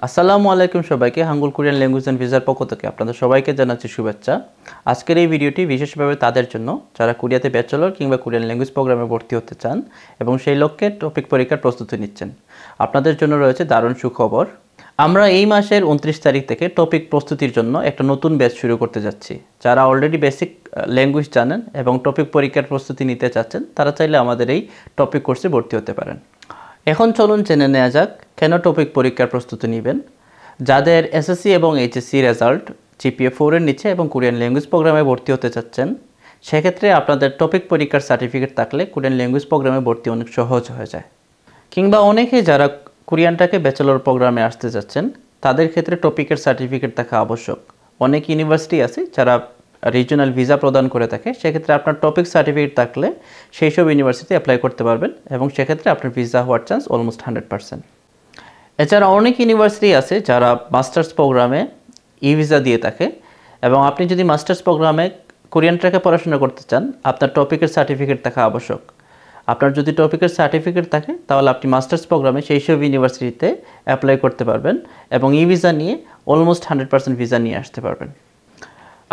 আসসালামু আলাইকুম সবাইকে হাঙ্গুল কোরিয়ান ল্যাঙ্গুয়েজ এন্ড ভিসার পক্ষ থেকে আপনাদের সবাইকে জানাচ্ছি শুভেচ্ছা। আজকের এই ভিডিওটি বিশেষভাবে তাদের জন্য যারা কোরিয়াতে ব্যাচেলর কিংবা কোরিয়ান ল্যাঙ্গুয়েজ প্রোগ্রামে ভর্তি হতে চান এবং সেই লক্ষ্যে টপিক পরীক্ষার প্রস্তুতি নিচ্ছেন। আপনাদের জন্য রয়েছে দারুণ সুখবর। আমরা এই মাসের 29 তারিখ থেকে টপিক প্রস্তুতির জন্য একটা নতুন ব্যাচ শুরু করতে যাচ্ছি। যারা অলরেডি বেসিক ল্যাঙ্গুয়েজ জানেন এবং টপিক পরীক্ষার প্রস্তুতি নিতে চাচ্ছেন তারা চাইলে আমাদের এই টপিক কোর্সে ভর্তি হতে পারেন। এখন চলুন জেনে নেওয়া যাক কেন টপিক পরীক্ষার প্রস্তুতি নেবেন। যাদের এসএসসি এবং এইচএসসি রেজাল্ট জিপিএ 4 এর নিচে এবং কোরিয়ান ল্যাঙ্গুয়েজ প্রোগ্রামে ভর্তি হতে চাচ্ছেন, সেক্ষেত্রে আপনাদের টপিক পরীক্ষার সার্টিফিকেট থাকলে কোরিয়ান ল্যাঙ্গুয়েজ প্রোগ্রামে ভর্তি অনেক সহজ হয়ে যায়। কিংবা অনেকে যারা কোরিয়ানটাকে ব্যাচেলর প্রোগ্রামে আসতে যাচ্ছেন তাদের ক্ষেত্রে টপিকের সার্টিফিকেট থাকা আবশ্যক। অনেক ইউনিভার্সিটি আছে যারা রিজনাল ভিসা প্রদান করে থাকে, সেক্ষেত্রে আপনার টপিক সার্টিফিকেট থাকলে সেই সব ইউনিভার্সিটি অ্যাপ্লাই করতে পারবেন এবং সেক্ষেত্রে আপনার ভিসা হওয়ার চান্স অলমোস্ট 100%। এছাড়া অনেক ইউনিভার্সিটি আছে যারা মাস্টার্স প্রোগ্রামে ই ভিসা দিয়ে থাকে এবং আপনি যদি মাস্টার্স প্রোগ্রামে কোরিয়ান ট্র্যাকে পড়াশোনা করতে চান আপনার টপিকের সার্টিফিকেট থাকা আবশ্যক। আপনার যদি টপিকের সার্টিফিকেট থাকে তাহলে আপনি মাস্টার্স প্রোগ্রামে সেই সব ইউনিভার্সিটিতে অ্যাপ্লাই করতে পারবেন এবং ই ভিসা নিয়ে অলমোস্ট 100% ভিসা নিয়ে আসতে পারবেন।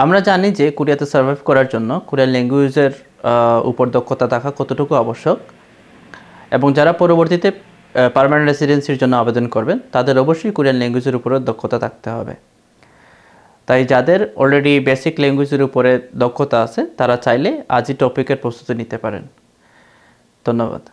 আমরা জানি যে কোরিয়াতে সার্ভাইভ করার জন্য কোরিয়ান ল্যাঙ্গুয়েজের উপর দক্ষতা থাকা কতটুকু আবশ্যক এবং যারা পরবর্তীতে পার্মানেন্ট রেসিডেন্সির জন্য আবেদন করবেন তাদের অবশ্যই কোরিয়ান ল্যাঙ্গুয়েজের উপরে দক্ষতা থাকতে হবে। তাই যাদের অলরেডি বেসিক ল্যাঙ্গুয়েজের উপরে দক্ষতা আছে তারা চাইলে আজই টপিকের প্রস্তুতি নিতে পারেন। ধন্যবাদ।